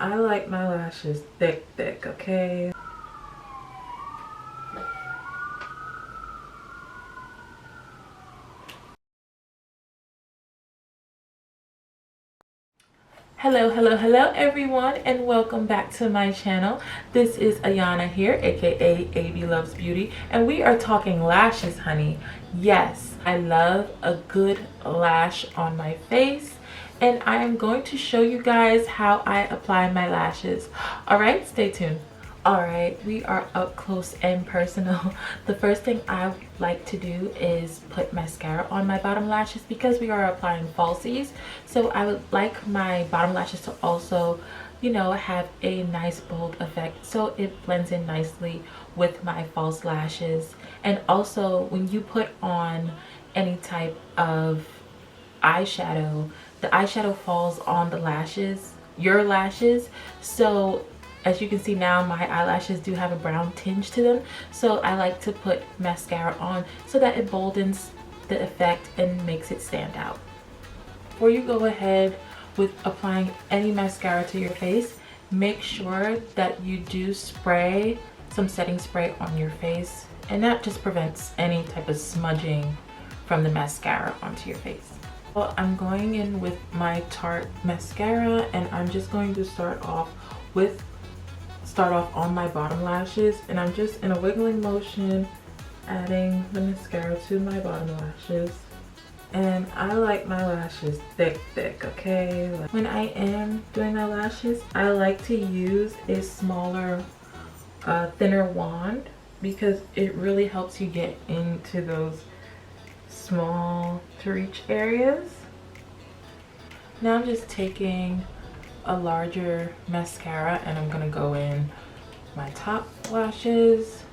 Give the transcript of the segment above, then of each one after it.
I like my lashes thick, okay? Hello everyone, and welcome back to my channel. This is Ayana here, aka AB Loves Beauty, and we are talking lashes, honey. Yes, I love a good lash on my face, and I am going to show you guys how I apply my lashes. All right, stay tuned. Alright, we are up close and personal. The first thing I like to do is put mascara on my bottom lashes because we are applying falsies. So I would like my bottom lashes to also, you know, have a nice bold effect so it blends in nicely with my false lashes. And also when you put on any type of eyeshadow, the eyeshadow falls on the lashes, your lashes. So as you can see now, my eyelashes do have a brown tinge to them, so I like to put mascara on so that it boldens the effect and makes it stand out. Before you go ahead with applying any mascara to your face, make sure that you do spray some setting spray on your face, and that just prevents any type of smudging from the mascara onto your face. Well, I'm going in with my Tarte mascara, and I'm just going to start off on my bottom lashes, and I'm just in a wiggling motion adding the mascara to my bottom lashes. And I like my lashes thick, okay? When I am doing my lashes, I like to use a smaller thinner wand because it really helps you get into those small to reach areas. Now I'm just taking a larger mascara and I'm gonna go in my top lashes.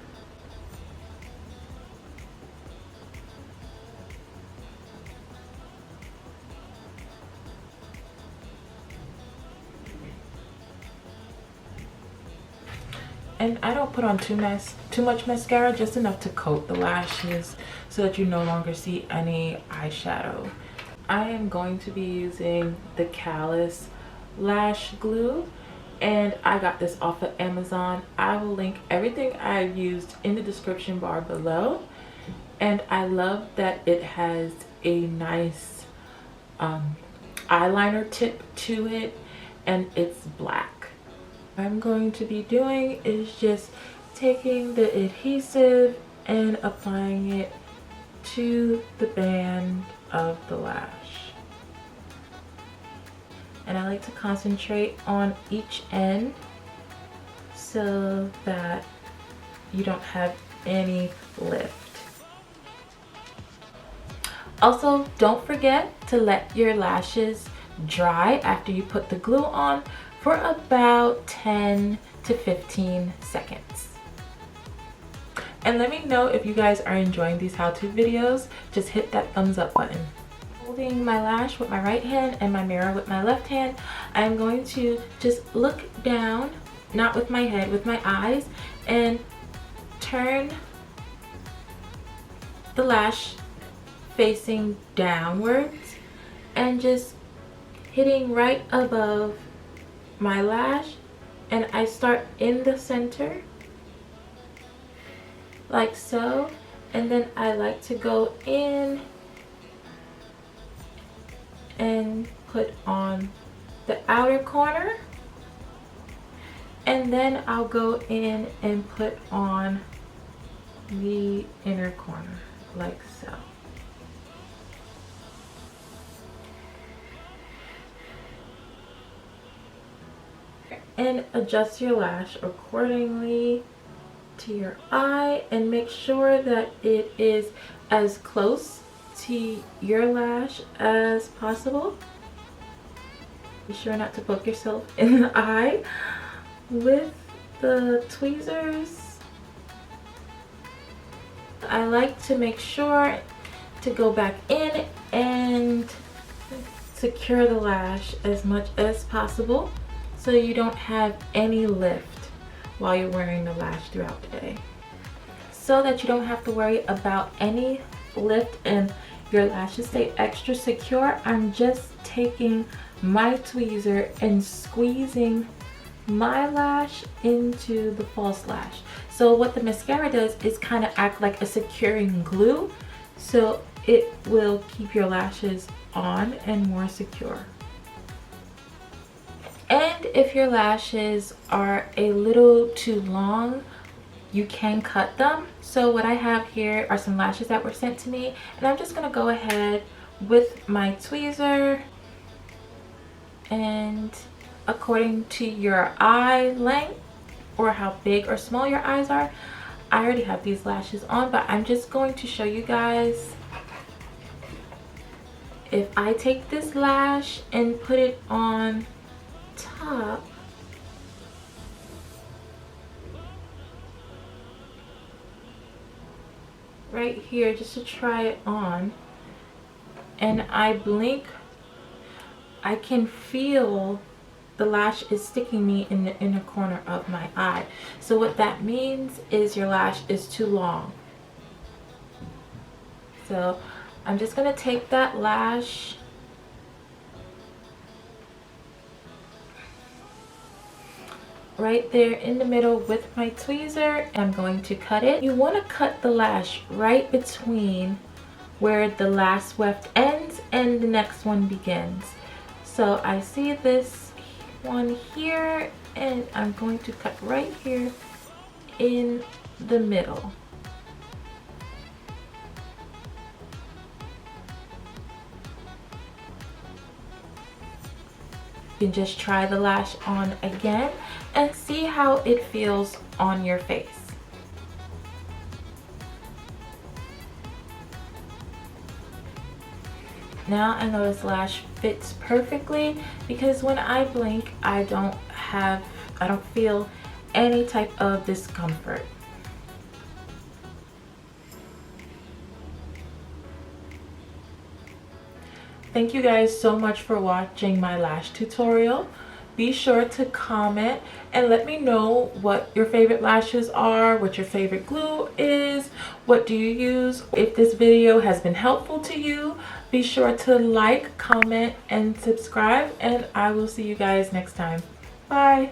And I don't put on too much mascara, just enough to coat the lashes so that you no longer see any eyeshadow. I am going to be using the Callus lash glue, and I got this off of Amazon. I will link everything I used in the description bar below, and I love that it has a nice eyeliner tip to it, and it's black. What I'm going to be doing is just taking the adhesive and applying it to the band of the lash. And I like to concentrate on each end so that you don't have any lift. Also, don't forget to let your lashes dry after you put the glue on for about 10 to 15 seconds. And let me know if you guys are enjoying these how-to videos. Just hit that thumbs up button. Holding my lash with my right hand and my mirror with my left hand, I'm going to just look down, not with my head, with my eyes, and turn the lash facing downwards and just hitting right above my lash, and I start in the center like so, and then I like to go in and put on the outer corner, and then I'll go in and put on the inner corner like so. And adjust your lash accordingly to your eye, and make sure that it is as close to your lash as possible. Be sure not to poke yourself in the eye with the tweezers. I like to make sure to go back in and secure the lash as much as possible so you don't have any lift while you're wearing the lash throughout the day, so that you don't have to worry about any lift and your lashes stay extra secure. I'm just taking my tweezer and squeezing my lash into the false lash. So what the mascara does is kind of act like a securing glue, so it will keep your lashes on and more secure. And if your lashes are a little too long, you can cut them. So what I have here are some lashes that were sent to me, and I'm just going to go ahead with my tweezer, and according to your eye length or how big or small your eyes are, I already have these lashes on, but I'm just going to show you guys. If I take this lash and put it on top, right here, just to try it on, and I blink, I can feel the lash is sticking me in the inner corner of my eye. So what that means is your lash is too long. So I'm just going to take that lash right there in the middle with my tweezer. I'm going to cut it. You want to cut the lash right between where the last weft ends and the next one begins. So I see this one here, and I'm going to cut right here in the middle. You can just try the lash on again and see how it feels on your face. Now I know this lash fits perfectly because when I blink, I don't feel any type of discomfort. Thank you guys so much for watching my lash tutorial. Be sure to comment and let me know what your favorite lashes are, what your favorite glue is, what do you use. If this video has been helpful to you, be sure to like, comment, and subscribe, and I will see you guys next time. Bye.